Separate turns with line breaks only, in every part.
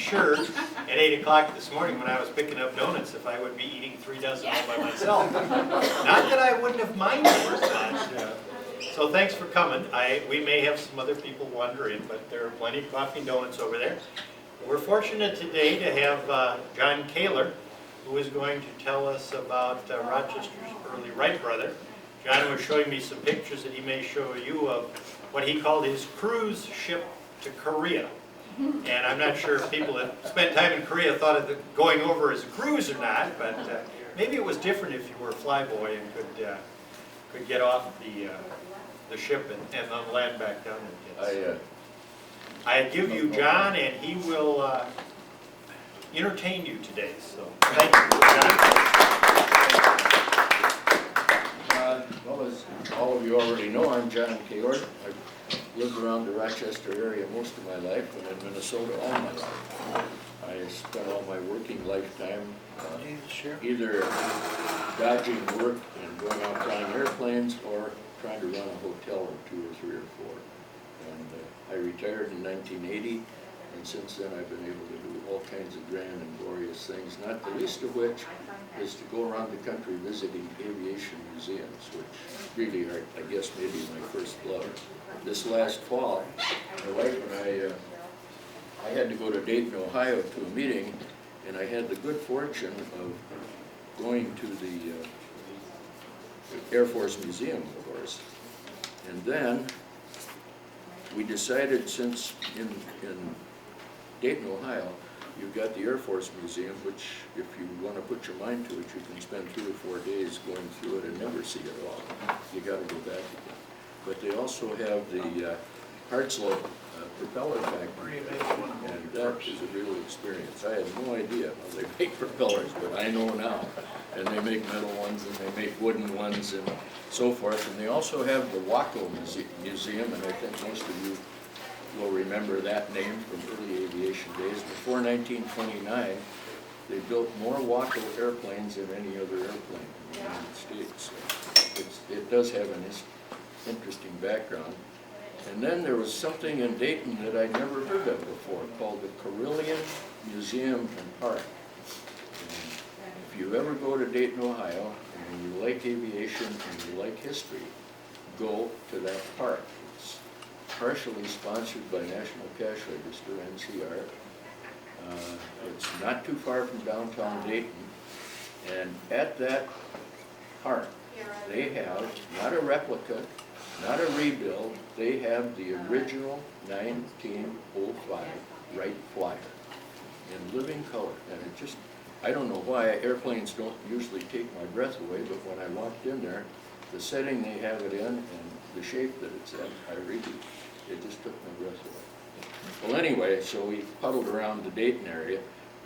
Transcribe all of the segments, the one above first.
sure at 8 o'clock this morning when I was picking up donuts if I would be eating 3 dozen all by myself. Not that I wouldn't have minded, but so thanks for coming. We may have some other people wander in, but there are plenty of coffee and donuts over there. We're fortunate today to have John Kahler, who is going to tell us about Rochester's early Wright brother. John was showing me some pictures that he may show you of what he called his cruise ship to Korea. And I'm not sure if people that spent time in Korea thought of going over as a cruise or not, but maybe it was different if you were a flyboy and could get off the ship and then land back down. I give you John, and he will entertain you today. So thank you, John.
Well, as all of you already know, I'm John Kahler. I've lived around the Rochester area most of my life, and in Minnesota all my life. I spent all my working lifetime either dodging work and going out flying airplanes or trying to run a hotel or 2 or 3 or 4. And I retired in 1980, and since then I've been able to do all kinds of grand and glorious things, not the least of which is to go around the country visiting aviation museums, which really are, I guess, maybe my first love. This last fall, my wife and I had to go to Dayton, Ohio to a meeting, and I had the good fortune of going to the Air Force Museum, of course. And then we decided, since in Dayton, Ohio, you've got the Air Force Museum, which if you want to put your mind to it, you can spend 2 or 4 days going through it and never see it all. You got to go back again. But they also have the Hartslow propeller factory, and that is a real experience. I had no idea how they make propellers, but I know now. And they make metal ones, and they make wooden ones, and so forth. And they also have the Waco Museum, and I think most of you will remember that name from early aviation days. Before 1929, they built more Waco airplanes than any other airplane in the United States. So it does have an interesting background. And then there was something in Dayton that I'd never heard of before called the Carillion Museum and Park. And if you ever go to Dayton, Ohio, and you like aviation and you like history, go to that park. It's partially sponsored by National Cash Register, NCR. It's not too far from downtown Dayton. And at that park, they have not a replica, not a rebuild, they have the original 1905 Wright Flyer in living color. And it just, I don't know why airplanes don't usually take my breath away, but when I walked in there, the setting they have it in and the shape that it's in, it just took my breath away. Well, anyway, so we puddled around the Dayton area,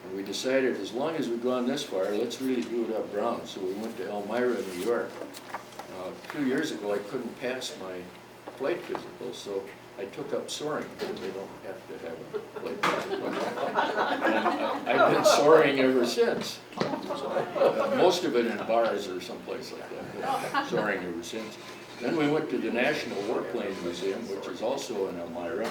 and we decided as long as we've gone this far, let's really do it up brown. So we went to Elmira, New York. A few years ago, I couldn't pass my flight physical, so I took up soaring, because they don't have to have a flight physical. And I've been soaring ever since. So, most of it in bars or someplace like that, but soaring ever since. Then we went to the National Warplane Museum, which is also in Elmira,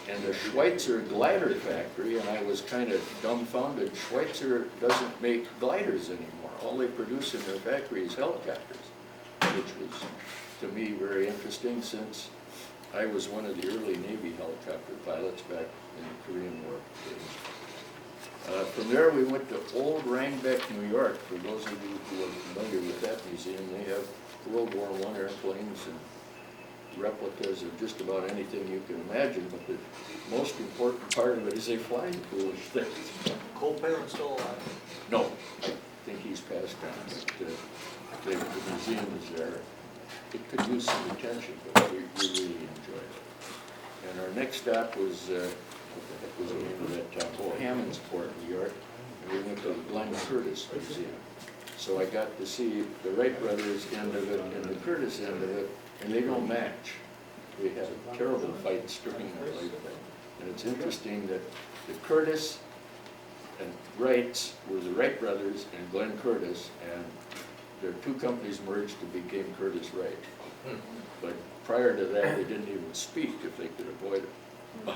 and the Schweitzer glider factory, and I was kind of dumbfounded. Schweitzer doesn't make gliders anymore. All they produce in their factory is helicopters, which was, to me, very interesting since I was one of the early Navy helicopter pilots back in the Korean War days. From there, we went to Old Rhinebeck, New York. For those of you who are familiar with that museum, they have World War I airplanes and replicas of just about anything you can imagine, but the most important part of it is they fly the foolish things.
Cold Parent's still alive?
No, I think he's passed on, but the museum is there. It could use some attention, but we really enjoyed it. And our next stop was, what the heck was the name of that town? Oh, Hammondsport, New York, and we went to the Glenn Curtiss Museum. So I got to see the Wright brothers end of it and the Curtiss end of it, and they don't match. We had terrible fights during their lifetime. And it's interesting that the Curtiss and Wrights were the Wright brothers and Glenn Curtiss, and their 2 companies merged to become Curtiss-Wright. But prior to that, they didn't even speak if they could avoid it.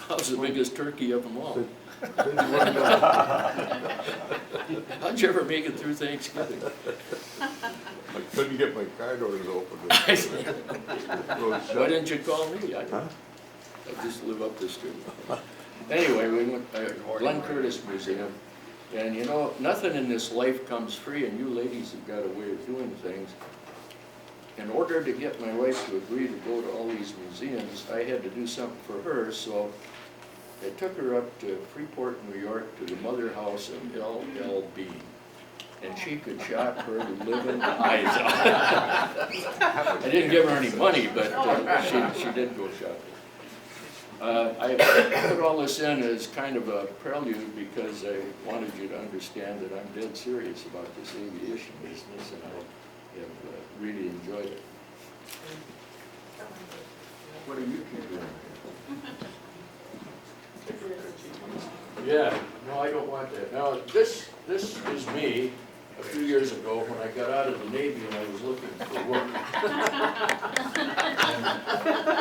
was the biggest turkey of them all.
Said you weren't gonna-
How'd you ever make it through Thanksgiving?
I couldn't get my car doors open.
Why didn't you call me? I just live up the street. Anyway, we went to Glenn Curtis Museum, and you know, nothing in this life comes free, and you ladies have got a way of doing things. In order to get my wife to agree to go to all these museums, I had to do something for her, so I took her up to Freeport, New York, to the mother house of L.L. Bean. And she could shop her living eyes out. I didn't give her any money, but she did go shopping. I put all this in as kind of a prelude because I wanted you to understand that I'm dead serious about this aviation business, and I have really enjoyed it. What are you two doing here? Yeah, no, I don't want that. Now, this is me a few years ago when I got out of the Navy and I was looking for work.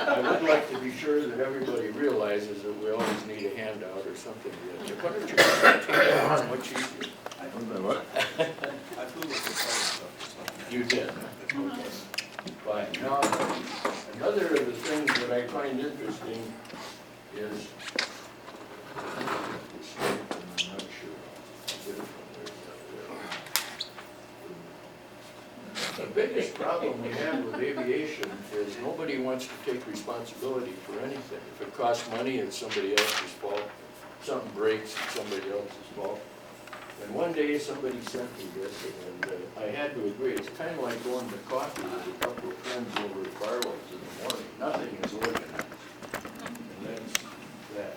And I would like to be sure that everybody realizes that we always need a handout or something. Why don't you just take that? It's much easier.
What?
I flew with the stuff.
You did. Okay. Fine. Now, another of the things that I find interesting is, I'm not sure. I'll get it from there. The biggest problem we have with aviation is nobody wants to take responsibility for anything. If it costs money, it's somebody else's fault. If something breaks, it's somebody else's fault. And one day somebody sent me this, and I had to agree. It's kind of like going to coffee with a couple of friends over at Barlow's in the morning. Nothing is organized. And that's that.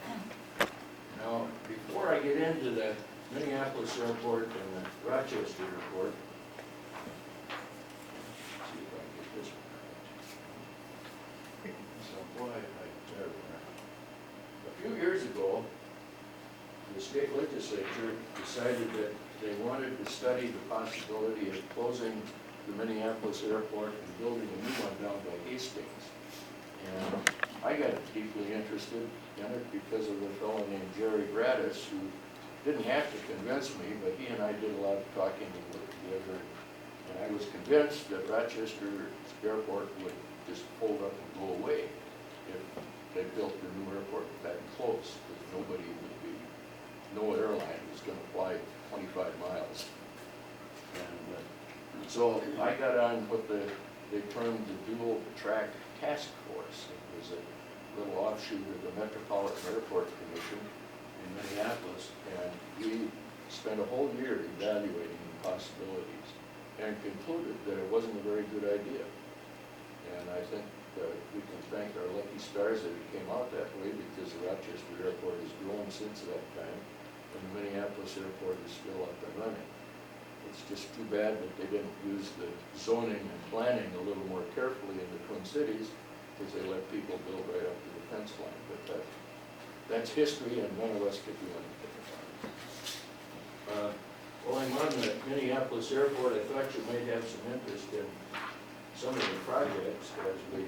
Now, before I get into the Minneapolis airport and the Rochester airport, let's see if I can get this one right. So, boy, there we are. A few years ago, the state legislature decided that they wanted to study the possibility of closing the Minneapolis airport and building a new one down by Hastings. And I got deeply interested in it because of a fellow named Jerry Gratis, who didn't have to convince me, but he and I did a lot of talking and work together. And I was convinced that Rochester Airport would just fold up and go away if they built the new airport that close, because nobody would be, no airline was going to fly 25 miles. And so I got on what they termed the dual track task force. It was a little offshoot of the Metropolitan Airport Commission in Minneapolis, and we spent a whole year evaluating the possibilities and concluded that it wasn't a very good idea. And I think we can thank our lucky stars that it came out that way, because the Rochester Airport has grown since that time, and the Minneapolis Airport is still up and running. It's just too bad that they didn't use the zoning and planning a little more carefully in the Twin Cities, because they let people build right up to the fence line. But that's history, and none of us could do anything about it. While I'm on the Minneapolis Airport, I thought you might have some interest in some of the projects as we...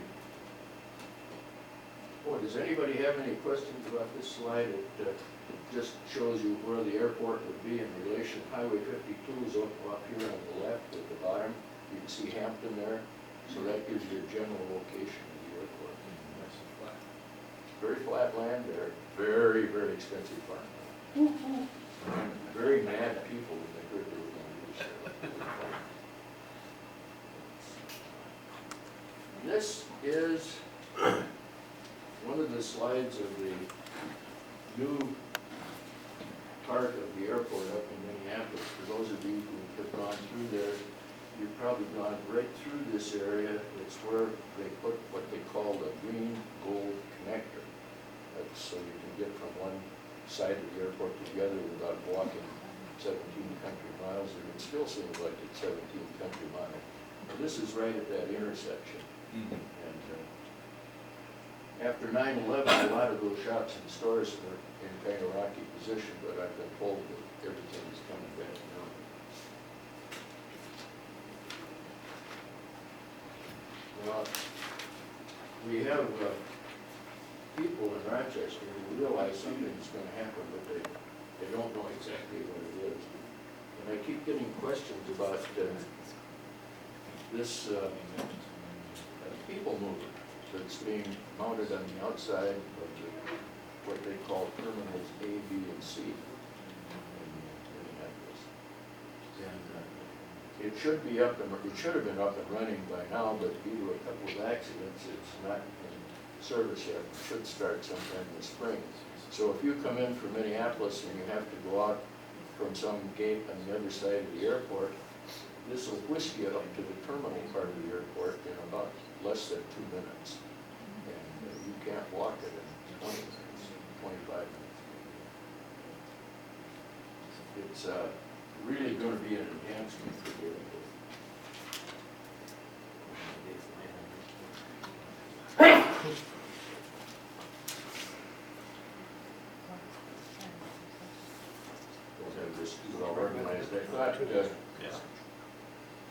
Oh, does anybody have any questions about this slide? It just shows you where the airport would be in relation. Highway 52 is up here on the left at the bottom. You can see Hampton there. So that gives you a general location of the airport.
Nice and flat.
Very flat land there. Very, very expensive farmland. And very mad people when they heard they were going to use it. This is one of the slides of the new part of the airport up in Minneapolis. For those of you who have gone through there, you've probably gone right through this area. It's where they put what they call the green gold connector. That's so you can get from one side of the airport to the other without walking 17 country miles. And it still seems like it's 17 country miles. But this is right at that intersection.
Mm-hmm.
And after 9/11, a lot of those shops and stores were in kind of rocky position, but I've been told that everything is coming back now. Well, we have people in Rochester who realize something's gonna happen, but they don't know exactly what it is. And I keep getting questions about this people mover that's being mounted on the outside of what they call terminals A, B, and C in Minneapolis. And it should be up and it should have been up and running by now, but due to a couple of accidents, it's not in service yet. It should start sometime in the spring. So if you come in from Minneapolis and you have to go out from some gate on the other side of the airport, this will whisk you up to the terminal part of the airport in about less than 2 minutes. And you can't walk it in 20 minutes, 25 minutes. It's really going to be an enhancement for the airport. We'll have this well organized. I thought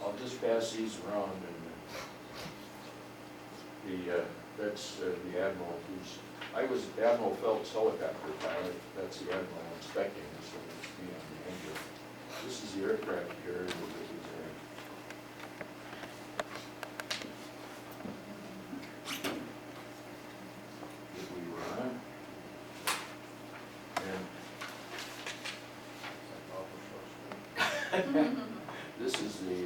I'll just pass these around, and that's the Admiral who's, I was Admiral Phelps helicopter pilot. That's the Admiral inspecting this, so it's me on the engine. This is the aircraft carrier that was there. That we were on. And this is the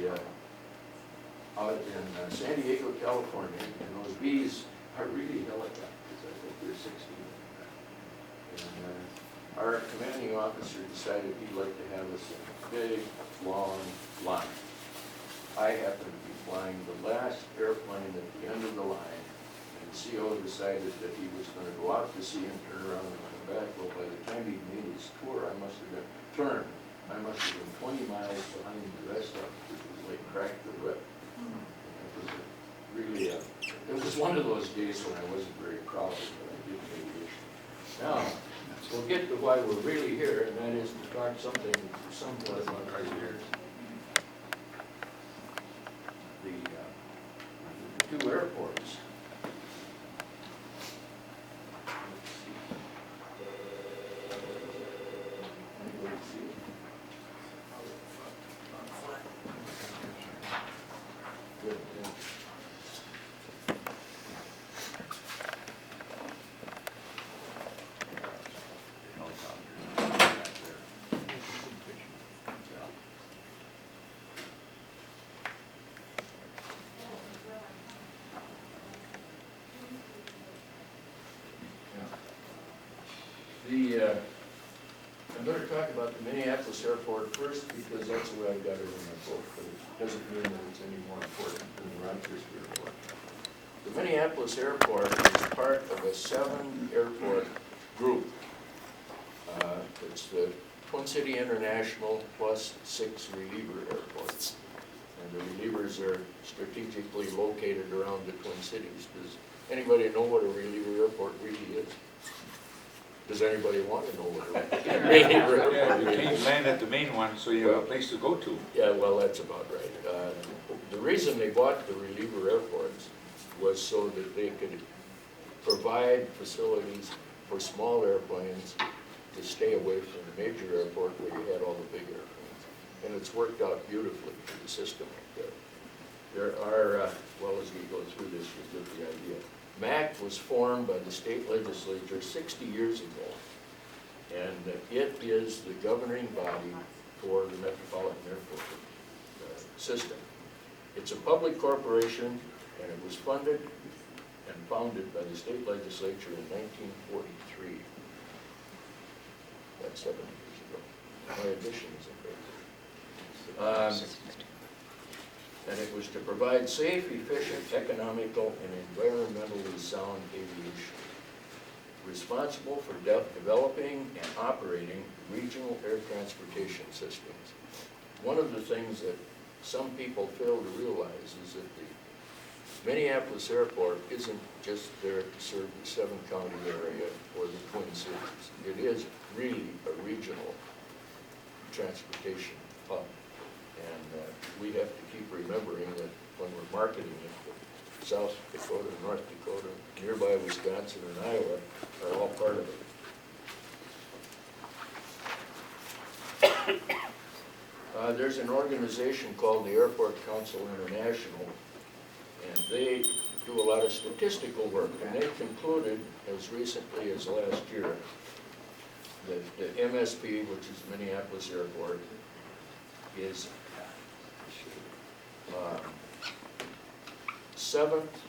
out in San Diego, California, and those bees are really helicopters. I think they're 16. And our commanding officer decided he'd like to have us in a big, long line. I happened to be flying the last airplane at the end of the line, and the CO decided that he was going to go out to sea and turn around and come back. Well, by the time he made his tour, I must have been 20 miles behind the rest of it, which was like crack the whip. It was really it was one of those days when I wasn't very proud of it, but I did aviation. Now, we'll get to why we're really here, and that is to talk something somewhat about right here. The two airports. Good, yeah. I'm going to talk about the Minneapolis airport first because that's the way I got it in my book, but it doesn't mean that it's any more important than the Rochester airport. The Minneapolis airport is part of a 7-airport group. It's the Twin City International plus 6 reliever airports. And the relievers are strategically located around the Twin Cities. Does anybody know what a reliever airport really is? Does anybody want to know what a reliever airport
Yeah, you
really
can't
is?
land at the main one, so you have a place to go to.
Yeah, well, that's about right. The reason they bought the reliever airports was so that they could provide facilities for small airplanes to stay away from the major airport where you had all the big airplanes. And it's worked out beautifully for the system like that. There are, well, as we go through this, you get the idea. MAC was formed by the state legislature 60 years ago, and it is the governing body for the Metropolitan Airport system. It's a public corporation, and it was funded and founded by the state legislature in 1943. That's 70 years ago. My addition is in there. And it was to provide safe, efficient, economical, and environmentally sound aviation. Responsible for developing and operating regional air transportation systems. One of the things that some people fail to realize is that the Minneapolis airport isn't just there to serve the 7-county area or the Twin Cities. It is really a regional transportation hub. And we have to keep remembering that when we're marketing it, South Dakota, North Dakota, nearby Wisconsin and Iowa are all part of it. There's an organization called the Airport Council International, and they do a lot of statistical work, and they concluded as recently as last year that the MSP, which is Minneapolis Airport, is seventh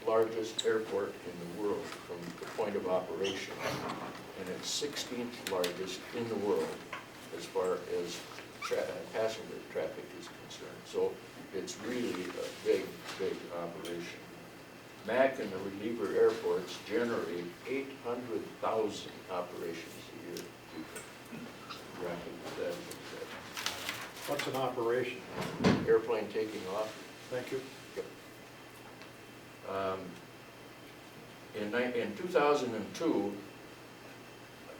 largest airport in the world from the point of operation, and it's 16th largest in the world as far as passenger traffic is concerned. So it's really a big, big operation. MAC and the reliever airports generate 800,000 operations a year. You can rapid that.
What's an operation?
Airplane taking off.
Thank you.
In 2002,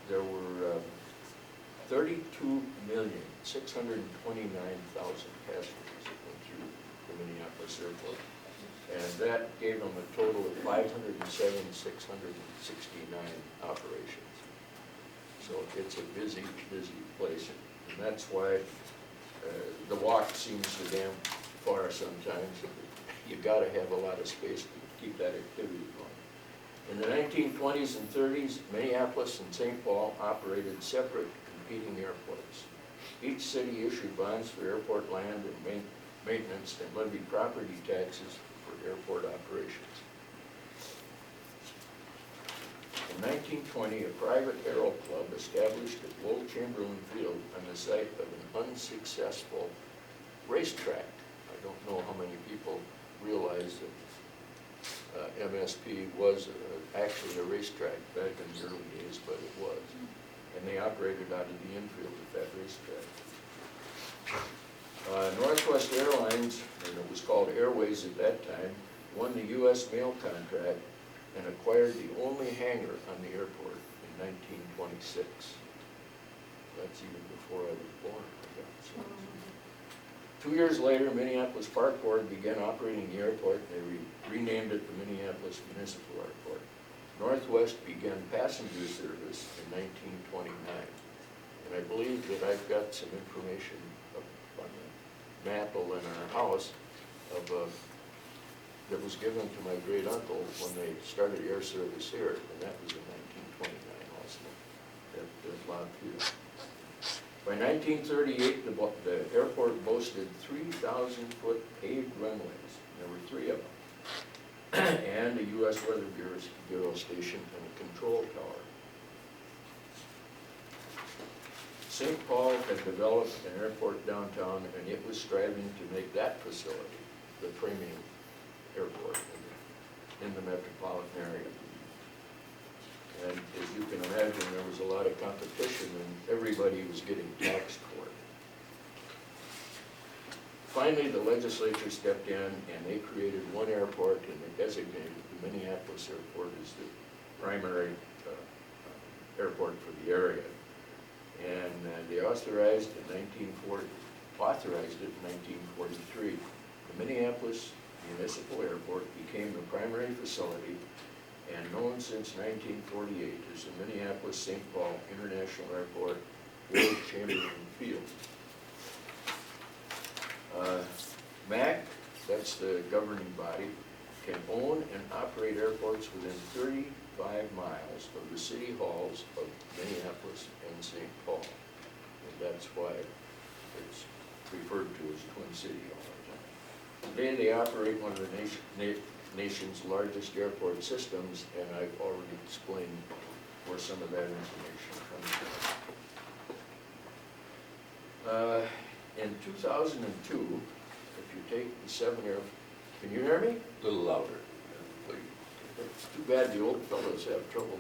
there were 32,629,000 passengers that went through the Minneapolis airport. And that gave them a total of 507,669 operations. So it's a busy, busy place. And that's why the walk seems so damn far sometimes. You gotta have a lot of space to keep that activity going. In the 1920s and 30s, Minneapolis and St. Paul operated separate competing airports. Each city issued bonds for airport land and maintenance and levied property taxes for airport operations. In 1920, a private aero club established at Lowell Chamberlain Field on the site of an unsuccessful racetrack. I don't know how many people realize that MSP was actually a racetrack back in the early days, but it was. And they operated out of the infield at that racetrack. Northwest Airlines, and it was called Airways at that time, won the U.S. mail contract and acquired the only hangar on the airport in 1926. That's even before I was born. 2 years later, Minneapolis Park Board began operating the airport, and they renamed it the Minneapolis Municipal Airport. Northwest began passenger service in 1929. And I believe that I've got some information up on the mantle in our house of that was given to my great uncle when they started air service here, and that was in 1929 also, at Lot View. By 1938, the airport boasted 3,000-foot paved runways. There were 3 of them, and a U.S. Weather Bureau station and a control tower. St. Paul had developed an airport downtown, and it was striving to make that facility the premium airport in the metropolitan area. And as you can imagine, there was a lot of competition and everybody was getting taxed for it. Finally, the legislature stepped in and they created one airport and they designated the Minneapolis airport as the primary airport for the area. And they authorized it in 1943. The Minneapolis Municipal Airport became the primary facility and known since 1948 as the Minneapolis-St. Paul International Airport, Lowell Chamberlain Field. MAC, that's the governing body, can own and operate airports within 35 miles of the city halls of Minneapolis and St. Paul. And that's why it's referred to as Twin City all the time. Today they operate one of the nation's largest airport systems, and I've already explained where some of that information comes from. In 2002, if you take the 7 air, can you hear me?
A little louder, please.
It's too bad the old fellows have trouble.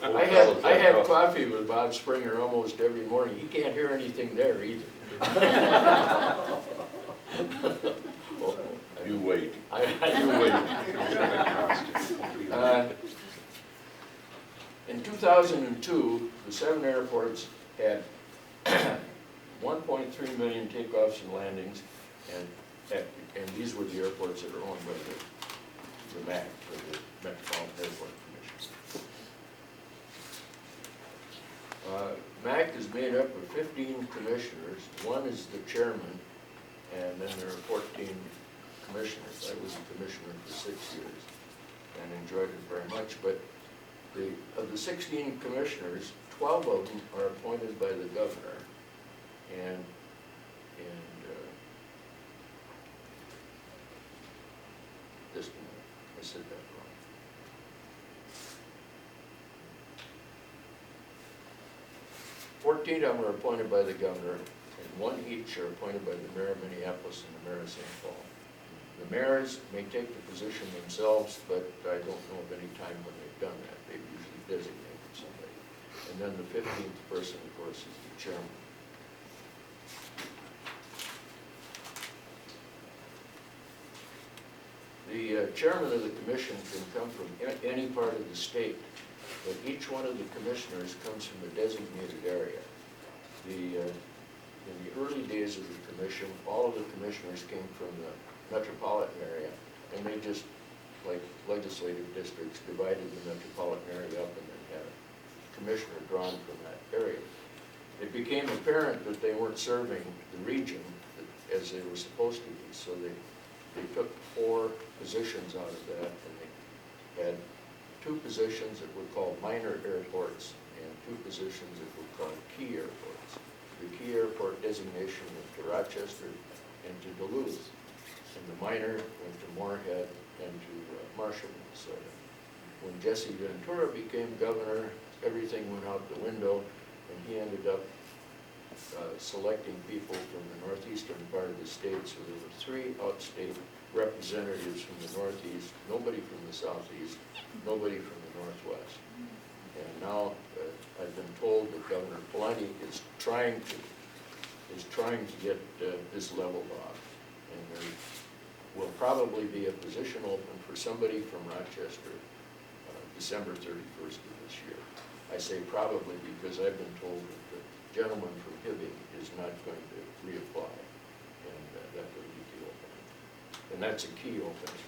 I have coffee with Bob Springer almost every morning. He can't hear anything there either.
You wait.
I do wait. In 2002, the 7 airports had 1.3 million takeoffs and landings and And these were the airports that are owned by the MAC, or the Metropolitan Airport Commission. MAC is made up of 15 commissioners. One is the chairman, and then there are 14 commissioners. I was a commissioner for 6 years and enjoyed it very much. But of the 16 commissioners, 12 of them are appointed by the governor, and just a minute, I said that wrong. Fourteen of them are appointed by the governor, and one each are appointed by the mayor of Minneapolis and the mayor of St. Paul. The mayors may take the position themselves, but I don't know of any time when they've done that. They've usually designated somebody. And then the 15th person, of course, is the chairman. The chairman of the commission can come from any part of the state, but each one of the commissioners comes from a designated area. In the early days of the commission, all of the commissioners came from the metropolitan area, and they just, like legislative districts, divided the metropolitan area up and then had a commissioner drawn from that area. It became apparent that they weren't serving the region as they were supposed to be, so they took 4 positions out of that, and they had 2 positions that were called minor airports and 2 positions that were called key airports. The key airport designation went to Rochester and to Duluth, and the minor went to Moorhead and to Marshall, Minnesota. When Jesse Ventura became governor, everything went out the window, and he ended up selecting people from the northeastern part of the state, so there were 3 outstate representatives from the northeast, nobody from the southeast, nobody from the northwest. And now I've been told that Governor Pawlenty is trying to get this leveled off, and there will probably be a position open for somebody from Rochester December 31st of this year. I say probably because I've been told that the gentleman from Hibbing is not going to reapply, and that will be the opening. And that's a key opening.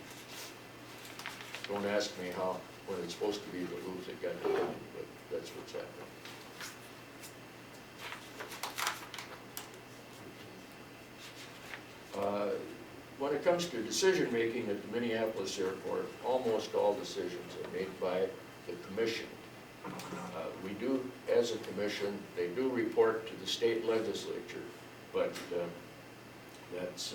Don't ask me how, when it's supposed to be Duluth, it got done, but that's what's happening. When it comes to decision-making at the Minneapolis airport, almost all decisions are made by the commission. We do, as a commission, they do report to the state legislature, but that's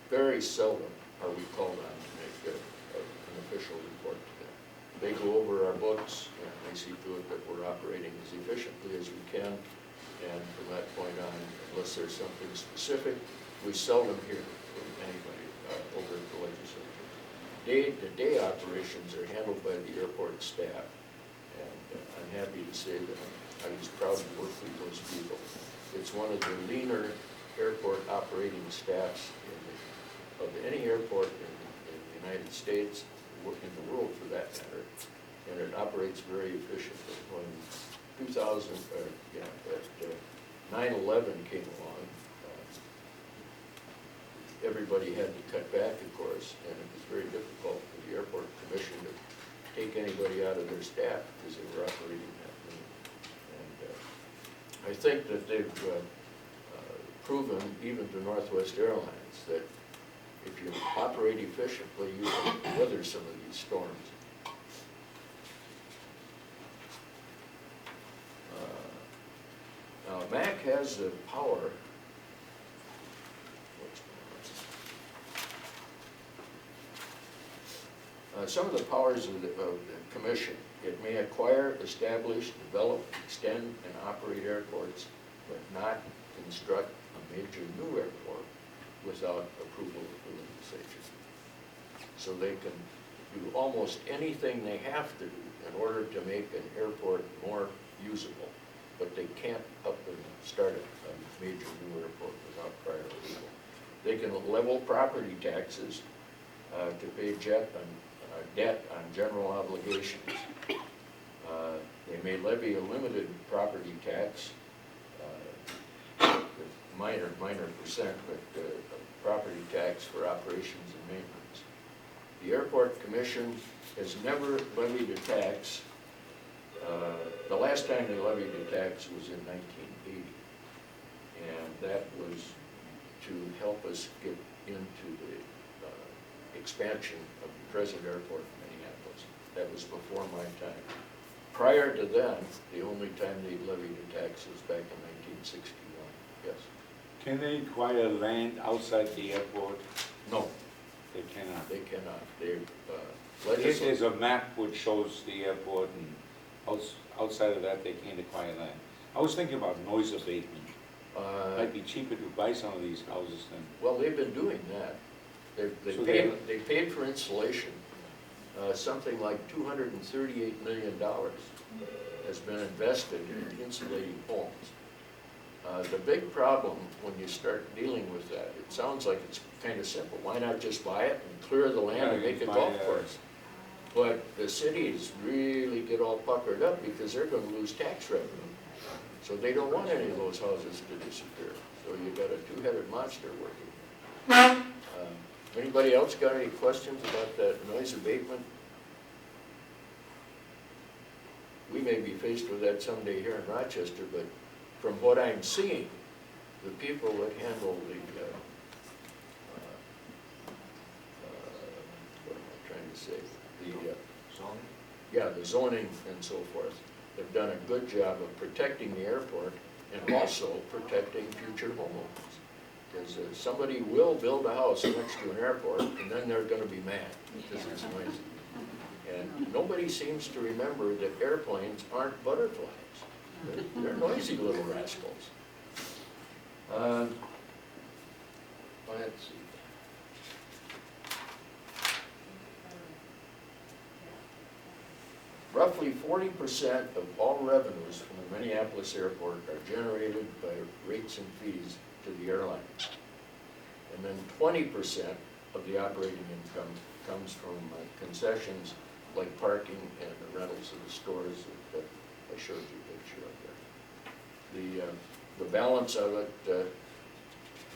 very seldom are we called on to make an official report to them. They go over our books and they see to it that we're operating as efficiently as we can, and from that point on, unless there's something specific, we seldom hear from anybody over at the legislature. Day-to-day operations are handled by the airport staff, and I'm happy to say that I was proud to work with those people. It's one of the leaner airport operating staffs of any airport in the United States, in the world for that matter, and it operates very efficiently. When 9/11 came along, everybody had to cut back, of course, and it was very difficult for the airport commission to take anybody out of their staff because they were operating that lean. And I think that they've proven, even to Northwest Airlines, that if you operate efficiently, you can weather some of these storms. Now, MAC has the power. Some of the powers of the commission: it may acquire, establish, develop, extend, and operate airports, but not construct a major new airport without approval of the legislature. So they can do almost anything they have to do in order to make an airport more usable, but they can't up and start a major new airport without prior approval. They can level property taxes to pay debt on general obligations. They may levy a limited property tax. The minor percent, but property tax for operations and maintenance. The airport commission has never levied a tax. The last time they levied a tax was in 1980, and that was to help us get into the expansion of the present airport in Minneapolis. That was before my time. Prior to then, the only time they levied a tax was back in 1961. Yes?
Can they acquire land outside the airport?
No,
They cannot.
they cannot. They,
There's a map which shows the airport, and outside of that, they can't acquire land. I was thinking about noise abatement. Might be cheaper to buy some of these houses than,
well, they've been doing that.
So
They paid for insulation. Something like $238 million has been invested in insulating homes. The big problem when you start dealing with that, it sounds like it's kind of simple. Why not just buy it and clear the land and
Yeah,
make a
buy
golf
a-
course? But the cities really get all puckered up because they're going to lose tax revenue. So they don't want any of those houses to disappear. So you got a two-headed monster working. Anybody else got any questions about that noise abatement? We may be faced with that someday here in Rochester, but from what I'm seeing, the people that handle the, what am I trying to say? The
Zoning?
yeah, the zoning and so forth, have done a good job of protecting the airport and also protecting future homeowners. Because somebody will build a house next to an airport, and then they're gonna be mad because it's noisy. And nobody seems to remember that airplanes aren't butterflies. They're noisy little rascals. Let's see. Roughly 40% of all revenues from the Minneapolis airport are generated by rates and fees to the airline. And then 20% of the operating income comes from concessions like parking and the rentals of the stores that I showed you a picture of there. The balance of it,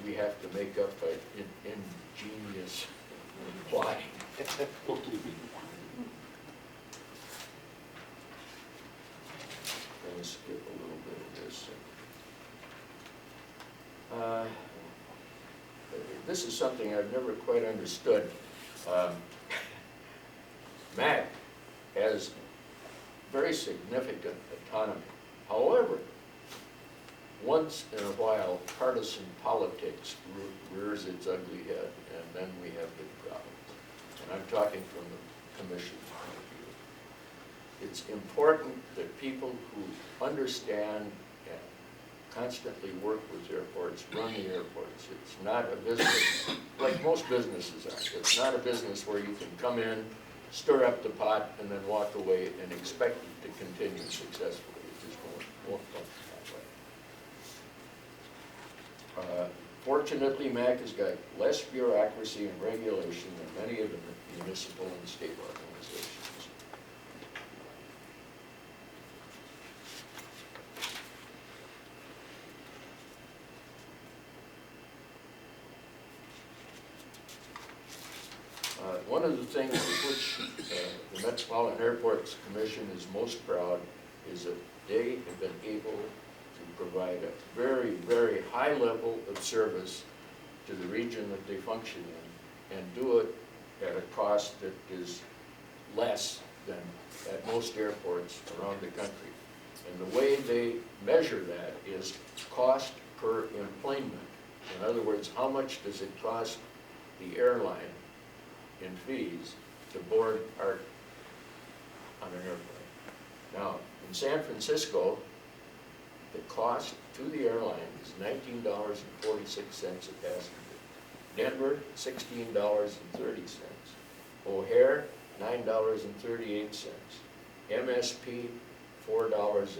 we have to make up by ingenious plotting. Let me skip a little bit of this. This is something I've never quite understood. MAC has very significant autonomy. However, once in a while, partisan politics rears its ugly head, and then we have big problems. And I'm talking from the commission's point of view. It's important that people who understand and constantly work with airports run the airports. It's not a business like most businesses are. It's not a business where you can come in, stir up the pot, and then walk away and expect it to continue successfully. It just won't function that way. Fortunately, MAC has got less bureaucracy and regulation than many of the municipal and state organizations. One of the things of which the Metropolitan Airports Commission is most proud is that they have been able to provide a very, very high level of service to the region that they function in, and do it at a cost that is less than at most airports around the country. And the way they measure that is cost per enplanement. In other words, how much does it cost the airline in fees to board on an airplane? Now, in San Francisco, the cost to the airline is $19.46 a passenger. Denver, $16.30. O'Hare, $9.38. MSP, $4.93.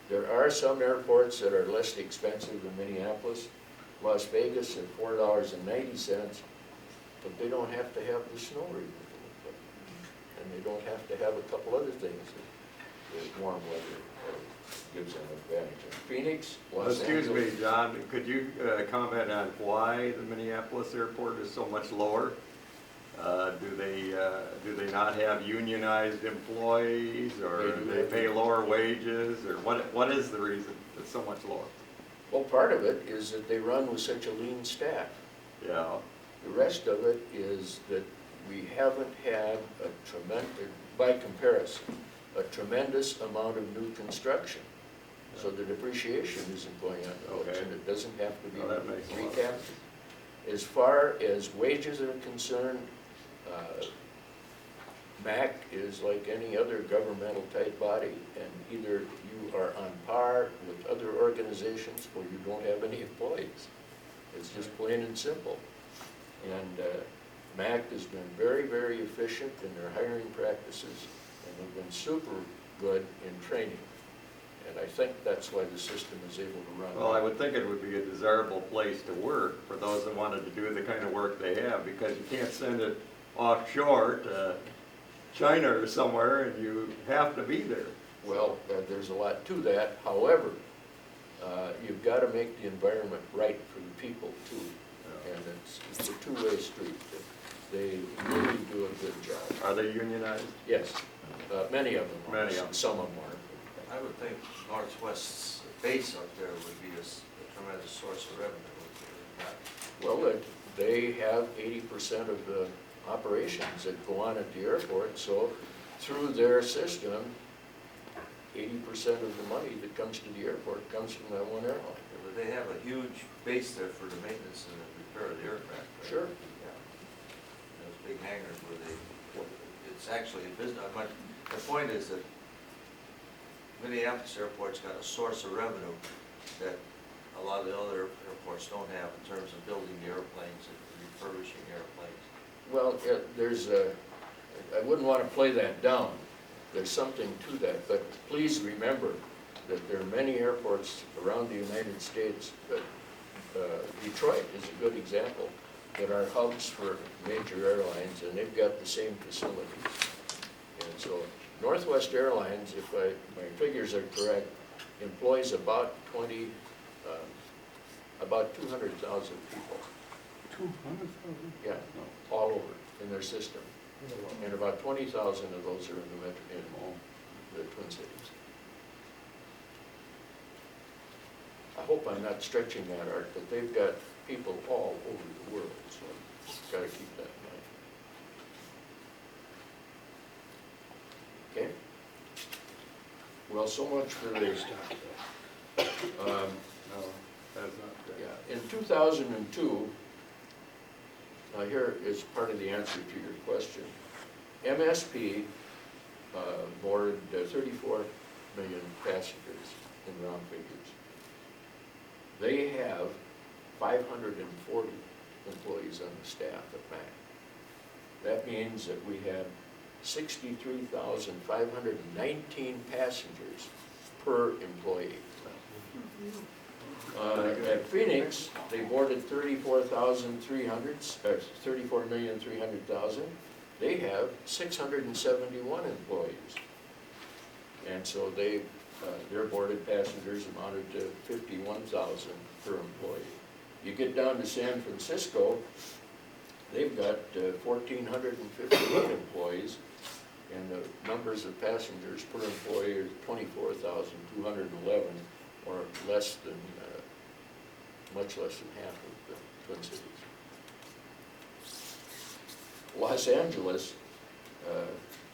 There are some airports that are less expensive than Minneapolis. Las Vegas at $4.90, but they don't have to have the snow removal equipment. And they don't have to have a couple other things that the warm weather gives an advantage. In Phoenix, Los
Excuse
Angeles.
me, John, could you comment on why the Minneapolis airport is so much lower? Do they not have unionized employees, or
They do
they
have
pay lower wages, or what is the reason it's so much lower?
Well, part of it is that they run with such a lean staff.
Yeah,
The rest of it is that we haven't had a tremendous, by comparison, a tremendous amount of new construction. So the depreciation isn't going on the books,
Okay.
and it doesn't have to be
Well, that makes a lot of
recaptured. As far as wages are concerned, MAC is like any other governmental type body, and either you are on par with other organizations or you don't have any employees. It's just plain and simple. And MAC has been very, very efficient in their hiring practices, and they've been super good in training. And I think that's why the system is able to run.
well, I would think it would be a desirable place to work for those that wanted to do the kind of work they have, because you can't send it offshore to China or somewhere, and you have to be there.
Well, there's a lot to that. However, you've got to make the environment right for the people too. And it's a two-way street. They really do a good job.
Are they unionized?
Yes, many of them are.
Many of them.
Some of them aren't.
I would think Northwest's base up there would be a tremendous source of revenue.
Well, they have 80% of the operations that go on at the airport, so through their system, 80% of the money that comes to the airport comes from that one airline.
But they have a huge base there for the maintenance and the repair of the aircraft. right?
Sure.
Yeah. Those big hangars where it's actually a business. My point is that Minneapolis Airport's got a source of revenue that a lot of the other airports don't have in terms of building the airplanes and refurbishing airplanes.
Well, I wouldn't want to play that down. There's something to that, but please remember that there are many airports around the United States, but Detroit is a good example, that are hubs for major airlines, and they've got the same facilities. And so Northwest Airlines, if my figures are correct, employs about 200,000 people.
200,000?
Yeah, all over in their system. And about 20,000 of those are in the Twin Cities. I hope I'm not stretching that, Art, but they've got people all over the world, so got to keep that in mind. Okay? Well, so much for the,
No, that's not good.
yeah, in 2002, now here is part of the answer to your question. MSP boarded 34 million passengers in round figures. They have 540 employees on the staff at MAC. That means that we have 63,519 passengers per employee. At Phoenix, they boarded 34,300,000. They have 671 employees. And so their boarded passengers amounted to 51,000 per employee. You get down to San Francisco, they've got 1,458 employees, and the numbers of passengers per employee are 24,211, or less than, much less than half of the Twin Cities. Los Angeles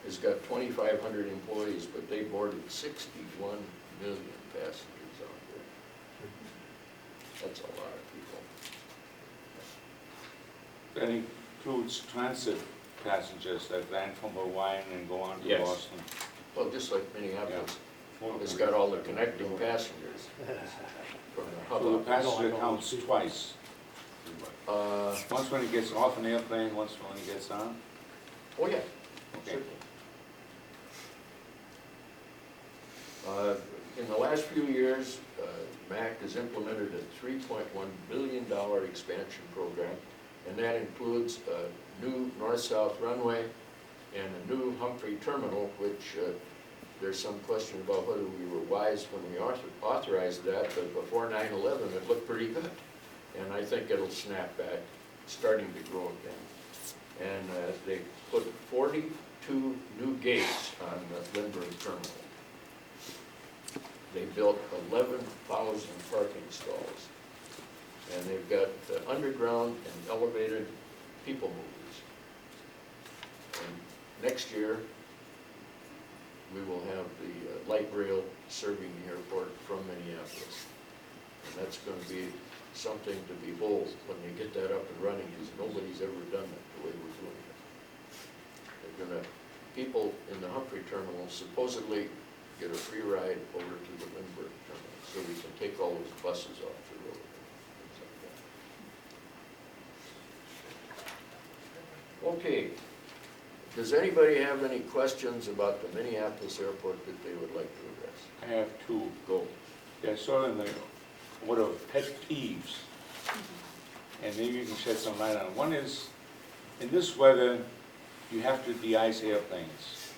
has got 2,500 employees, but they boarded 61 million passengers out there. That's a lot of people.
That includes transit passengers that land from Hawaii and go on to
Yes.
Boston.
Well, just like Minneapolis,
Well,
it's got all the connecting passengers from the
So the
hub.
passenger counts twice.
Uh,
Once when he gets off an airplane, once when he gets on.
oh yeah,
Okay.
certainly. In the last few years, MAC has implemented a $3.1 billion expansion program, and that includes a new north-south runway and a new Humphrey terminal, which there's some question about whether we were wise when we authorized that, but before 9/11, it looked pretty good. And I think it'll snap back, starting to grow again. And they put 42 new gates on the Lindbergh terminal. They built 11,000 parking stalls. And they've got underground and elevated people movers. And next year, we will have the light rail serving the airport from Minneapolis. And that's going to be something to behold when they get that up and running, because nobody's ever done it the way we're doing it. They're going to, people in the Humphrey terminal supposedly get a free ride over to the Lindbergh terminal, so we can take all those buses off the road and things like that. Okay. Does anybody have any questions about the Minneapolis airport that they would like to address?
I have two.
Go.
Yeah, sort of in the order of pet peeves, and maybe you can shed some light on it. One is, in this weather, you have to de-ice airplanes.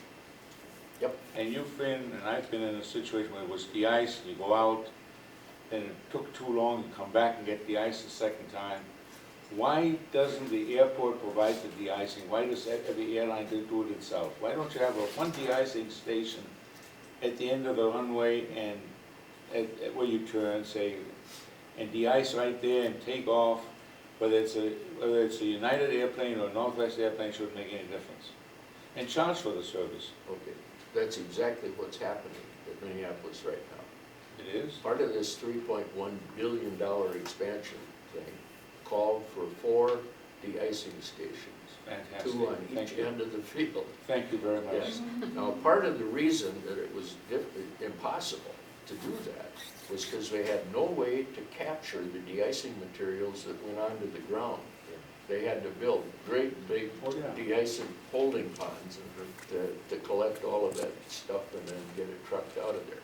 Yep.
And you've been, and I've been in a situation where it was de-iced, you go out, then it took too long, you come back and get de-iced the second time. Why doesn't the airport provide the de-icing? Why does every airline do it itself? Why don't you have one de-icing station at the end of the runway and where you turn, say, and de-ice right there and take off? Whether it's a United airplane or a Northwest airplane, shouldn't make any difference. And charge for the service.
Okay. That's exactly what's happening at Minneapolis right now.
It is?
Part of this $3.1 billion expansion thing called for 4 de-icing stations,
Fantastic.
2 on
Thank
each
you.
end of the field.
Thank you very much.
Yes. Now, part of the reason that it was impossible to do that was because they had no way to capture the de-icing materials that went onto the ground. They had to build great big
Oh, yeah.
de-icing holding ponds to collect all of that stuff and then get it trucked out of there.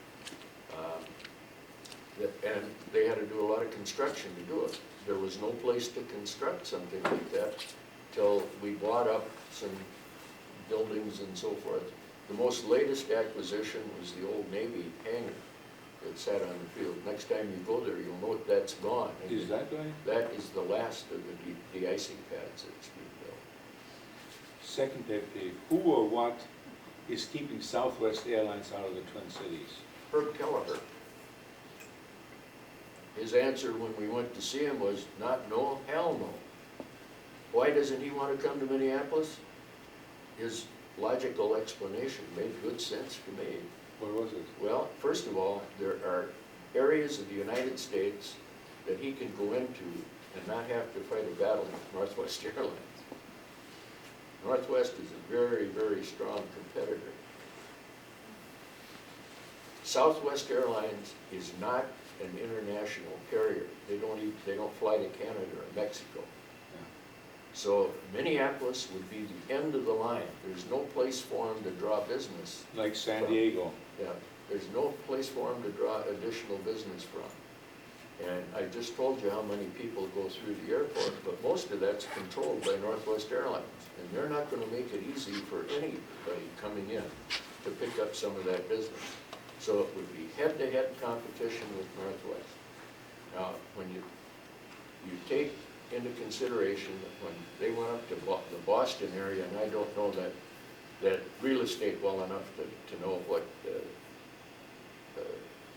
And they had to do a lot of construction to do it. There was no place to construct something like that till we bought up some buildings and so forth. The most latest acquisition was the old Navy hangar that sat on the field. Next time you go there, you'll note that's gone.
Is that going?
That is the last of the de-icing pads that's being built.
Second pet peeve, who or what is keeping Southwest Airlines out of the Twin Cities?
Herb Kahler. His answer when we went to see him was, not no, hell no. Why doesn't he want to come to Minneapolis? His logical explanation made good sense to me.
What was it?
Well, first of all, there are areas of the United States that he can go into and not have to fight a battle with Northwest Airlines. Northwest is a very, very strong competitor. Southwest Airlines is not an international carrier. They don't fly to Canada or Mexico.
Yeah.
So Minneapolis would be the end of the line. There's no place for them to draw business.
Like San Diego.
Yeah, there's no place for them to draw additional business from. And I just told you how many people go through the airport, but most of that's controlled by Northwest Airlines. And they're not going to make it easy for anybody coming in to pick up some of that business. So it would be head-to-head competition with Northwest. Now, when you take into consideration that when they went up to the Boston area, and I don't know that real estate well enough to know what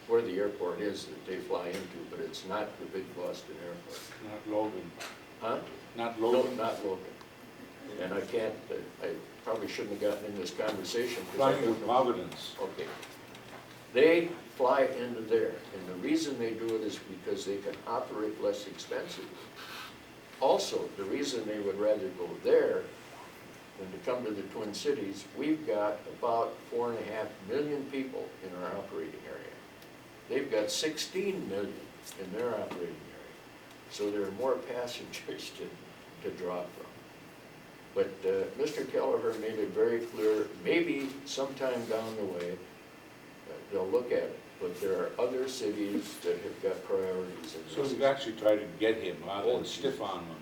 where the airport is that they fly into, but it's not the big Boston airport.
Not Logan.
Huh?
Not
No,
Logan.
not Logan. And I probably shouldn't have gotten in this conversation. 'Cause I
Flying with
don't know.
Providence.
Okay. They fly into there, and the reason they do it is because they can operate less expensively. Also, the reason they would rather go there than to come to the Twin Cities, we've got about 4.5 million people in our operating area. They've got 16 million in their operating area. So there are more passengers to draw from. But Mr. Kelleher made it very clear, maybe sometime down the way, they'll look at it. But there are other cities that have got priorities in
So
this.
we've actually tried to get him rather
Oh,
than stiff on him.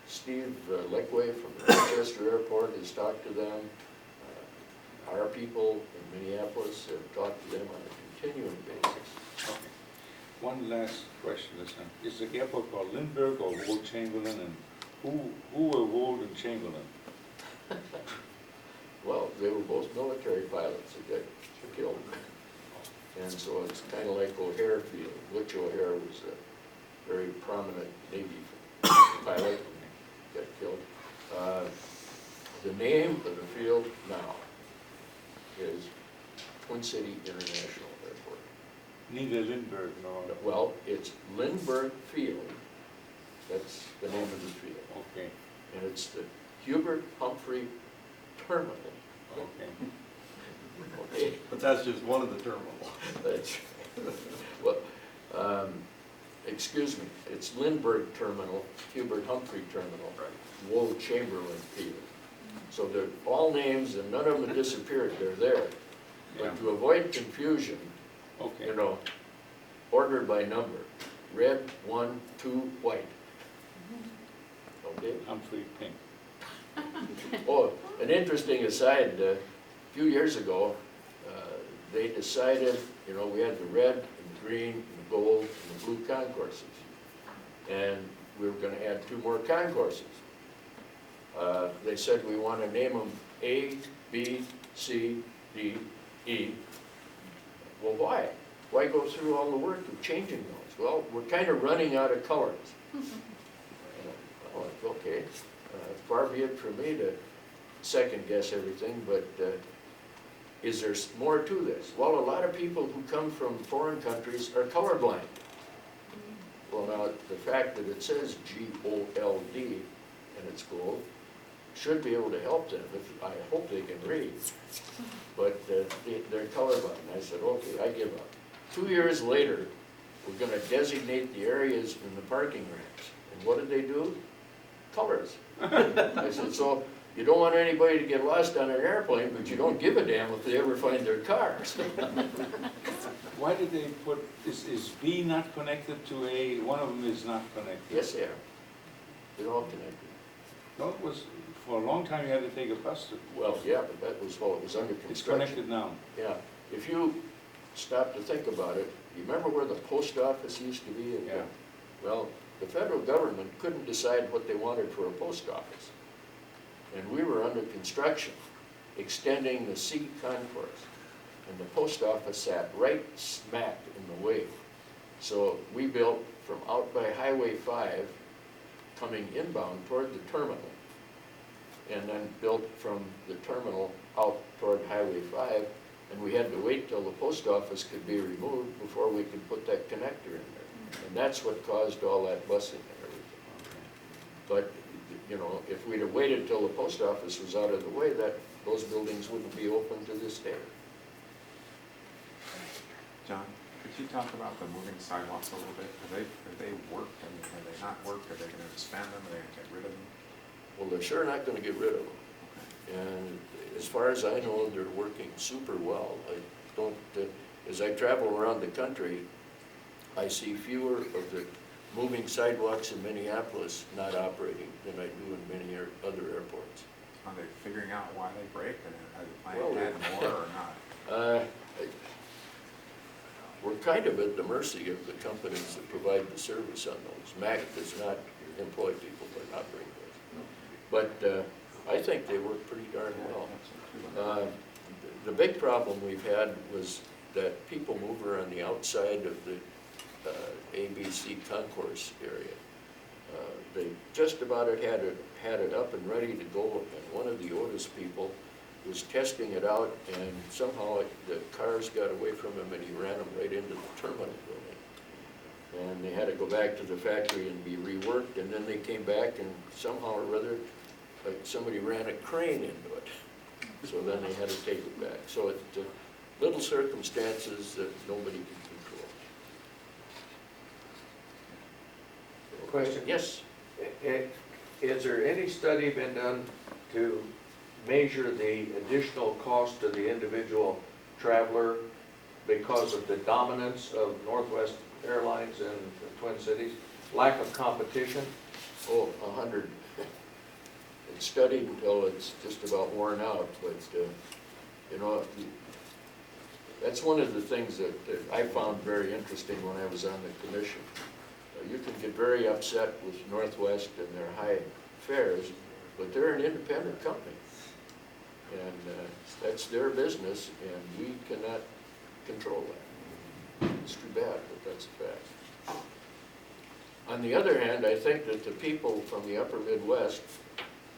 Steve Leckway from Rochester Airport has talked to them. our people in Minneapolis have talked to them on a continuing basis.
Okay. One last question, listen. Is the airport called Lindbergh or Wold Chamberlain, and who were Wold and Chamberlain?
Well, they were both military pilots that got killed. And so it's kind of like O'Hare Field. Butch O'Hare was a very prominent Navy pilot and got killed. The name of the field now is Twin City International Airport.
Neither Lindbergh nor,
Well, it's Lindbergh Field. That's the name of the field.
okay,
And it's the Hubert Humphrey Terminal.
okay.
Okay.
But that's just one of the terminals.
That's, well, excuse me, it's Lindbergh Terminal, Hubert Humphrey Terminal, Wold Chamberlain Field. So they're all names and none of them have disappeared, they're there.
Yeah.
But to avoid confusion,
Okay.
you know, ordered by number, red, 1, 2, white. Okay?
Humphrey Pink.
Oh, an interesting aside, a few years ago, they decided, you know, we had the red and the green and the gold and the blue concourses. And we were gonna add 2 more concourses. They said we want to name them A, B, C, D, E. Well, why? Why go through all the work of changing those? Well, we're kind of running out of colors. Well, okay, far be it from me to second guess everything, but is there more to this? Well, a lot of people who come from foreign countries are colorblind. Well, now, the fact that it says G-O-L-D and it's gold should be able to help them. I hope they can read, but they're colorblind. I said, okay, I give up. 2 years later, we're gonna designate the areas in the parking ramps. And what did they do? Colors. I said, so you don't want anybody to get lost on an airplane, but you don't give a damn if they ever find their cars.
Why did they put, is B not connected to A, one of them is not connected?
Yes, they are. They're all connected.
No, it was, for a long time you had to take a bus to,
Well, yeah, but that was while it was under
it's
construction.
connected now.
Yeah, if you stop to think about it, you remember where the post office used to be?
Yeah.
Well, the federal government couldn't decide what they wanted for a post office. And we were under construction, extending the C concourse. And the post office sat right smack in the way. So we built from out by Highway 5, coming inbound toward the terminal, and then built from the terminal out toward Highway 5, and we had to wait till the post office could be removed before we could put that connector in there. And that's what caused all that busing and everything. But, you know, if we'd have waited till the post office was out of the way, those buildings wouldn't be open to this day.
John, could you talk about the moving sidewalks a little bit? Have they worked, and have they not worked? Are they gonna expand them? Are they gonna get rid of them?
Well, they're sure not gonna get rid of them. And as far as I know, they're working super well. I don't, as I travel around the country, I see fewer of the moving sidewalks in Minneapolis not operating than I do in many other airports.
Are they figuring out why they break, and are they planning to add more or not?
We're kind of at the mercy of the companies that provide the service on those. MAC does not employ people but operate those. But I think they work pretty darn well. The big problem we've had was that people move around the outside of the ABC concourse area. They just about had it up and ready to go, and one of the Otis people was testing it out, and somehow the cars got away from him and he ran them right into the terminal building. And they had to go back to the factory and be reworked, and then they came back and somehow or other, like somebody ran a crane into it. So then they had to take it back. So it's little circumstances that nobody can control.
Question.
Yes?
Is there any study been done to measure the additional cost to the individual traveler because of the dominance of Northwest Airlines in the Twin Cities? Lack of competition?
Oh, 100. It's studied until it's just about worn out, but You know, that's one of the things that I found very interesting when I was on the commission. You can get very upset with Northwest and their high fares, but they're an independent company. And that's their business, and we cannot control that. It's too bad, but that's a fact. On the other hand, I think that the people from the upper Midwest,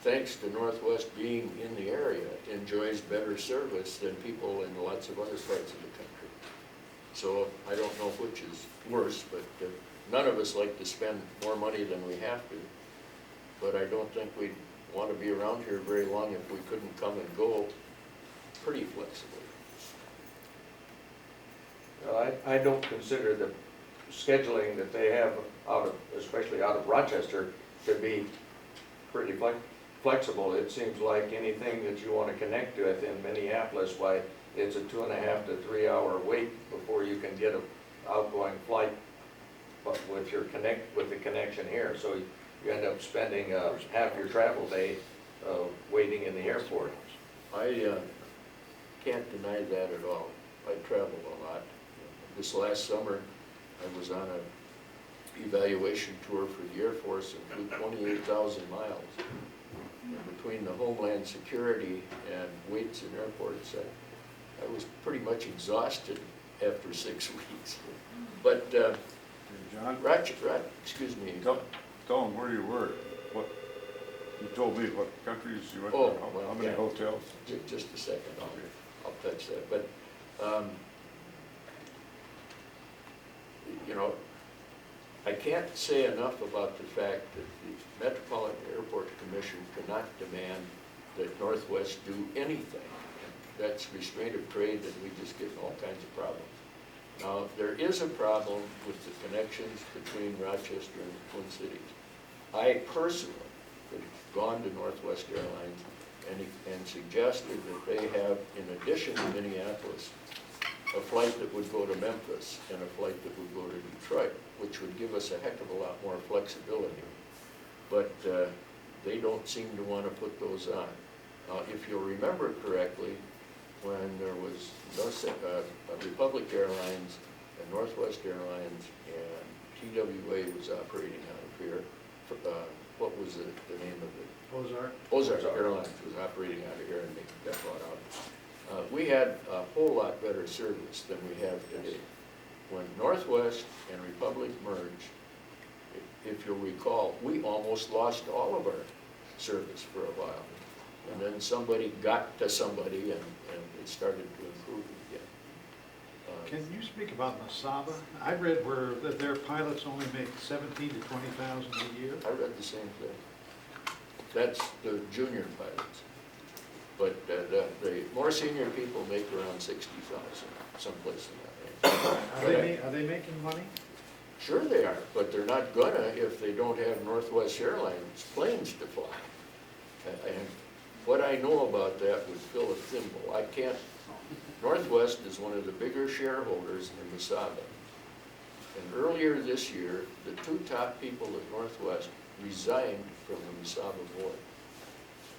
thanks to Northwest being in the area, enjoys better service than people in lots of other parts of the country. So I don't know which is worse, but none of us like to spend more money than we have to. But I don't think we'd want to be around here very long if we couldn't come and go pretty flexibly.
Well, I don't consider the scheduling that they have out of, especially out of Rochester, to be pretty flexible. It seems like anything that you want to connect to it in Minneapolis, why, it's a 2.5 to 3 hour wait before you can get an outgoing flight, but with the connection here. So you end up spending half your travel day waiting in the airport.
I can't deny that at all. I travel a lot. This last summer, I was on an evaluation tour for the Air Force and flew 28,000 miles. And between the Homeland Security and waits in airports, I was pretty much exhausted after 6 weeks. But,
John,
excuse me.
tell them where you were. What, you told me what countries you went
Oh,
to,
well,
how many
yeah.
hotels?
Just a second, I'll touch that. But, you know, I can't say enough about the fact that the Metropolitan Airport Commission cannot demand that Northwest do anything. That's restraint of trade, and we just get in all kinds of problems. Now, there is a problem with the connections between Rochester and the Twin Cities. I personally have gone to Northwest Airlines and suggested that they have, in addition to Minneapolis, a flight that would go to Memphis and a flight that would go to Detroit, which would give us a heck of a lot more flexibility. But they don't seem to want to put those on. Now, if you'll remember correctly, when there was Republic Airlines and Northwest Airlines and TWA was operating out of here, what was the name of it? Ozark Airlines was operating out of here, and they got bought out. We had a whole lot better service than we have today. When Northwest and Republic merged, if you'll recall, we almost lost all of our service for a while. And then somebody got to somebody, and it started to improve again.
Can you speak about Masaba? I read that their pilots only make 17 to 20,000 a year.
I read the same thing. That's the junior pilots. But the more senior people make around 60,000, someplace in that range.
Are they making money?
Sure they are, but they're not gonna if they don't have Northwest Airlines planes to fly. And what I know about that would fill a thimble. I can't, Northwest is one of the bigger shareholders in Masaba. And earlier this year, the two top people at Northwest resigned from the Masaba board.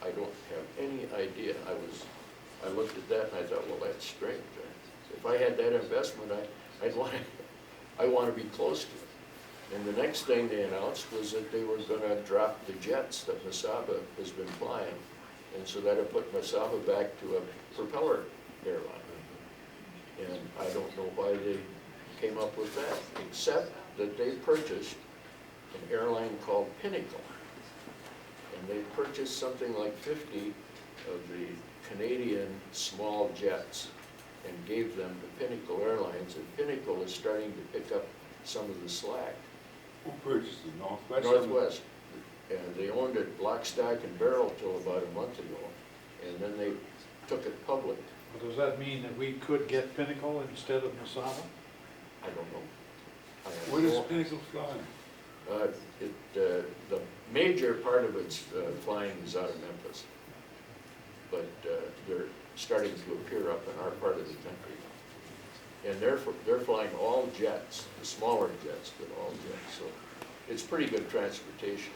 I don't have any idea. I looked at that and I thought, well, that's strange. If I had that investment, I want to be close to it. And the next thing they announced was that they were going to drop the jets that Masaba has been flying. And so that would put Masaba back to a propeller airline. And I don't know why they came up with that, except that they purchased an airline called Pinnacle. And they purchased something like 50 of the Canadian small jets and gave them to Pinnacle Airlines, and Pinnacle is starting to pick up some of the slack.
Who purchased it, Northwest?
Northwest. And they owned it lock, stock, and barrel till about a month ago, and then they took it public.
Well, does that mean that we could get Pinnacle instead of Masaba?
I don't know. I have
Where does
no-
Pinnacle fly?
The major part of its flying is out of Memphis, but they're starting to appear up in our part of the country. And they're flying all jets, the smaller jets, but all jets, so it's pretty good transportation.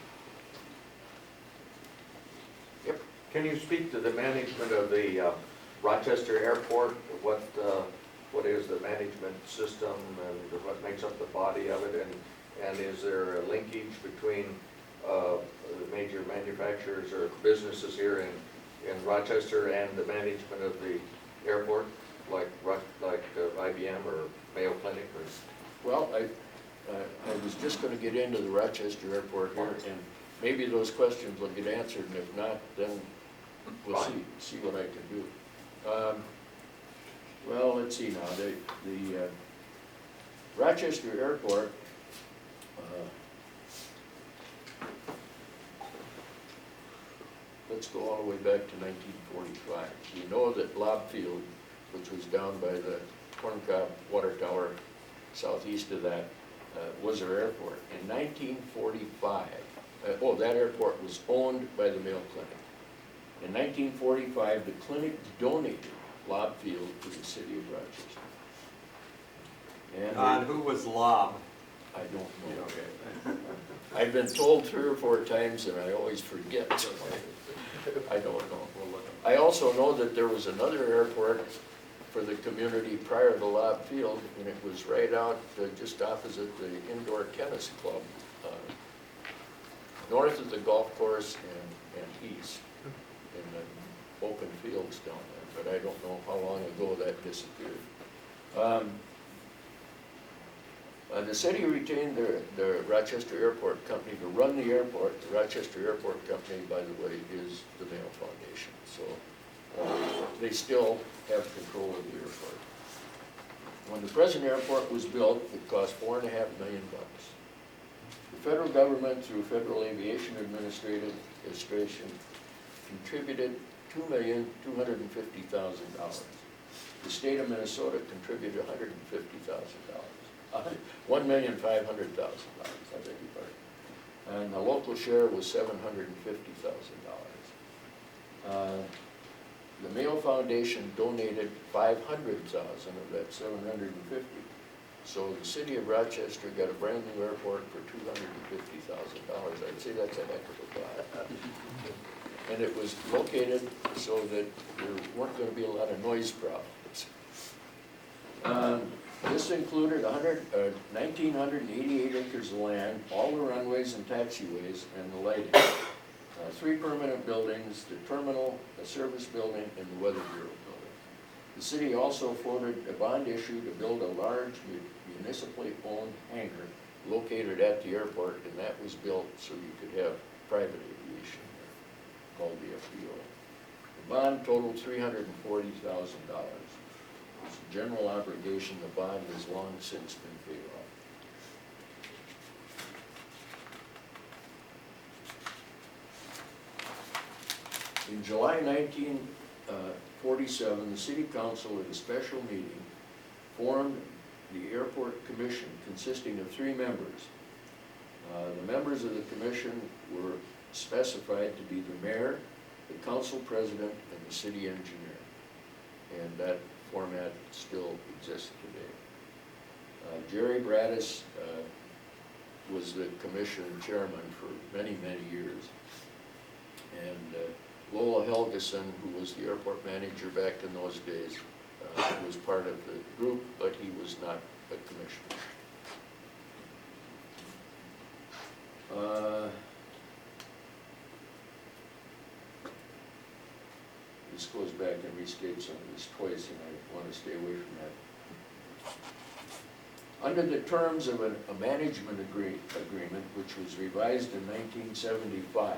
Yep.
Can you speak to the management of the Rochester Airport, what is the management system and what makes up the body of it? And is there a linkage between the major manufacturers or businesses here in Rochester and the management of the airport, like IBM or Mayo Clinic or?
Well, I was just gonna get into the Rochester Airport here, and maybe those questions will get answered, and if not, then we'll see what I can do. Well, let's see now, the Rochester Airport, let's go all the way back to 1945. We know that Lobb Field, which was down by the Corncob Water Tower, southeast of that, was our airport. In 1945, that airport was owned by the Mayo Clinic. In 1945, the clinic donated Lobb Field to the city of Rochester. And
Who was Lob?
I don't know.
Okay.
I've been told 3 or 4 times and I always forget. I don't know. I also know that there was another airport for the community prior to Lobb Field, and it was right out just opposite the indoor tennis club, north of the golf course and east in the open fields down there, but I don't know how long ago that disappeared. The city retained the Rochester Airport Company to run the airport. The Rochester Airport Company, by the way, is the Mayo Foundation, so they still have control of the airport. When the present airport was built, it cost $4.5 million. The federal government, through Federal Aviation Administration, contributed $2,250,000. The state of Minnesota contributed $150,000. $1,500,000, I beg your pardon. And the local share was $750,000. The Mayo Foundation donated $500,000 of that $750,000. So the city of Rochester got a brand new airport for $250,000. I'd say that's a heck of a buy. And it was located so that there weren't going to be a lot of noise problems. This included 1,988 acres of land, all the runways and taxiways, and the lighting. 3 permanent buildings, the terminal, a service building, and the Weather Bureau building. The city also floated a bond issue to build a large municipally owned hangar located at the airport, and that was built so you could have private aviation there, called the FBO. The bond totaled $340,000. It's a general obligation. The bond has long since been paid off. In July 1947, the City Council at a special meeting formed the Airport Commission consisting of 3 members. The members of the commission were specified to be the mayor, the council president, and the city engineer. And that format still exists today. Jerry Braddis was the commission chairman for many, many years. And Lola Helgeson, who was the airport manager back in those days, was part of the group, but he was not a commissioner. This goes back and restates some of this twice, and I want to stay away from that. Under the terms of a management agreement, which was revised in 1975,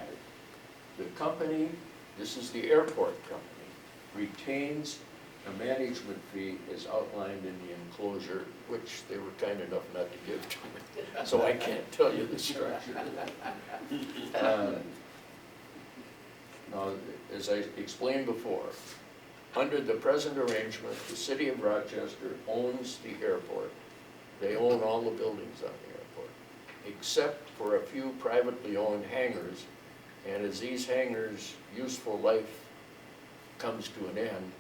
the company, this is the airport company, retains a management fee as outlined in the enclosure, which they were kind enough not to give to me, so I can't tell you the structure. Now, as I explained before, under the present arrangement, the city of Rochester owns the airport. They own all the buildings on the airport, except for a few privately owned hangars. And as these hangars' useful life comes to an end,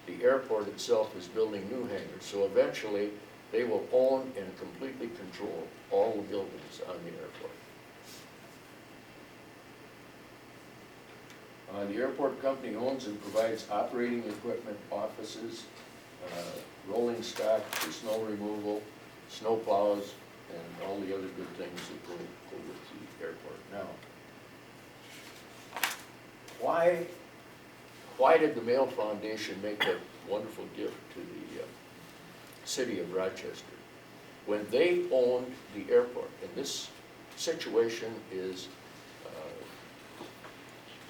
the airport itself is building new hangars. So eventually, they will own and completely control all the buildings on the airport. The airport company owns and provides operating equipment, offices, rolling stock for snow removal, snow plows, and all the other good things that go with the airport. Now, why did the Mail Foundation make that wonderful gift to the city of Rochester? When they owned the airport, and this situation is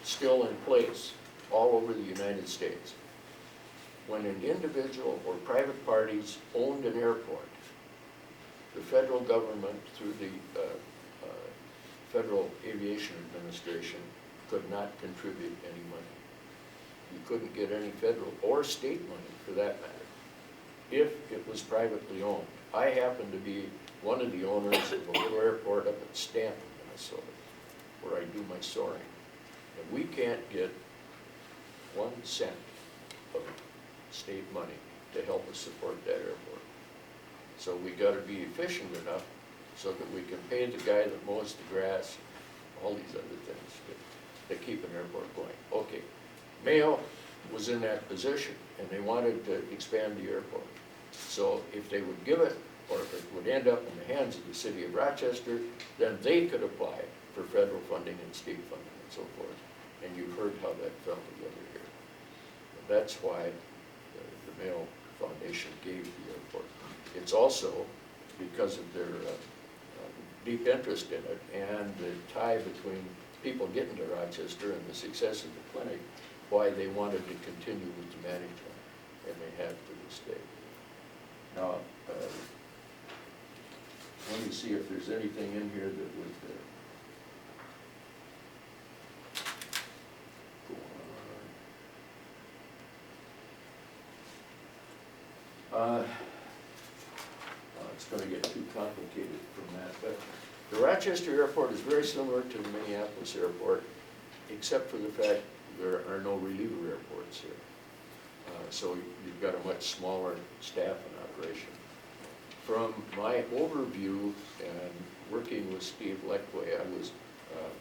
still in place all over the United States. When an individual or private parties owned an airport, the federal government, through the Federal Aviation Administration, could not contribute any money. You couldn't get any federal or state money, for that matter, if it was privately owned. I happen to be one of the owners of a little airport up at Stanton, Minnesota, where I do my soaring. And we can't get 1 cent of state money to help us support that airport. So we gotta be efficient enough so that we can pay the guy that mows the grass, all these other things that keep an airport going. Okay, Mayo was in that position and they wanted to expand the airport. So if they would give it, or if it would end up in the hands of the city of Rochester, then they could apply for federal funding and state funding and so forth. And you've heard how that fell together here. And that's why the Mayo Foundation gave the airport. It's also because of their deep interest in it and the tie between people getting to Rochester and the success of the clinic, why they wanted to continue with the management, and they have to this day. Now, let me see if there's anything in here that would go on. It's going to get too complicated from that, but the Rochester Airport is very similar to the Minneapolis Airport, except for the fact there are no reliever airports here. So you've got a much smaller staff and operation. From my overview and working with Steve Leckway,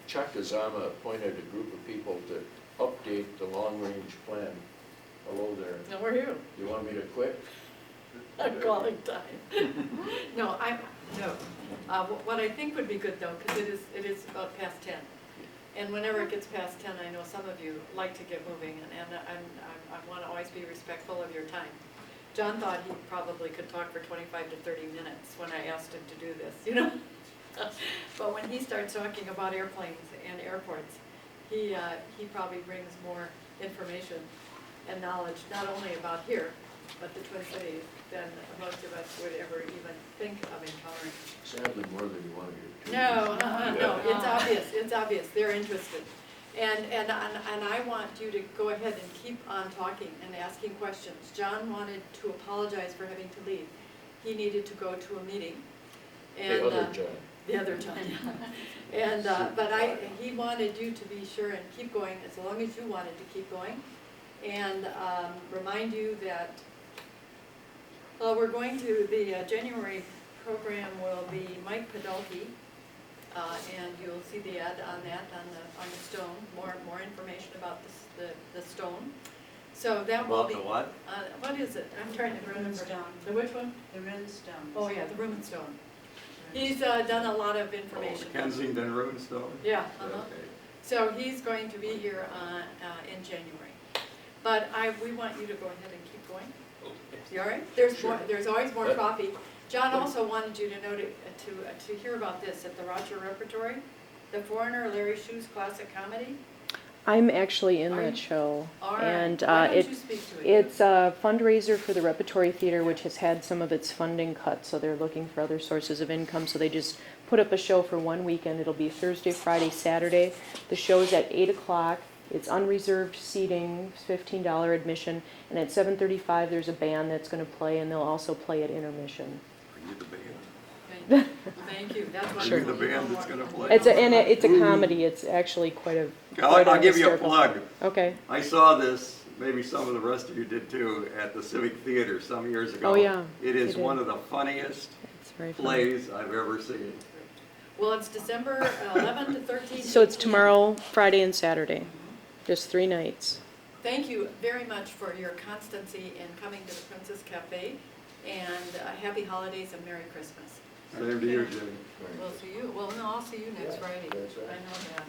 Chuck Azama appointed a group of people to update the long-range plan. Hello there.
No, we're here.
You want me to quit?
I'm calling time. No, what I think would be good though, because it is about past 10. And whenever it gets past 10, I know some of you like to get moving, and I want to always be respectful of your time. John thought he probably could talk for 25 to 30 minutes when I asked him to do this, you know? But when he starts talking about airplanes and airports, he probably brings more information and knowledge, not only about here, but the Twin Cities, than most of us would ever even think of encountering.
Sadly, more than you want to hear.
No, it's obvious, they're interested. And I want you to go ahead and keep on talking and asking questions. John wanted to apologize for having to leave. He needed to go to a meeting. And,
the other John.
The other John. And, he wanted you to be sure and keep going as long as you wanted to keep going. And remind you that we're going to, the January program will be Mike Podolke, and you'll see the ad on that on the stone, more information about the stone. So that will be.
About the what?
What is it? I'm trying to remember.
Runestone.
The which one?
The Runestone.
Oh yeah, the Runestone. He's done a lot of information.
Kensington Runestone?
Yeah.
Okay.
So he's going to be here in January. But we want you to go ahead and keep going. You all right? There's always more coffee. John also wanted you to know to hear about this at the Roger Repertory, the Foreigner Larry Shoe's Classic Comedy.
I'm actually in that show.
All right.
And
Why don't you speak to it?
it's a fundraiser for the Repertory Theater, which has had some of its funding cut, so they're looking for other sources of income. So they just put up a show for one weekend. It'll be Thursday, Friday, Saturday. The show's at 8 o'clock. It's unreserved seating, $15 admission, and at 7:35 there's a band that's going to play, and they'll also play at intermission.
Are you the band?
Thank you. That's what
Are you the band that's gonna play?
It's a comedy. It's actually quite a.
I'll give you a
hysterical
plug.
film. Okay.
I saw this, maybe some of the rest of you did too, at the Civic Theater some years ago.
Oh, yeah,
It is
we did.
one of the funniest
It's very funny.
plays I've ever seen.
Well, it's December 11 to 13.
So it's tomorrow, Friday, and Saturday. just 3 nights.
Thank you very much for your constancy in coming to the Princess Cafe, and happy holidays and Merry Christmas.
Same to you, Jimmy.
We'll see you, well, no, I'll see you next Friday.
That's right.
I know that.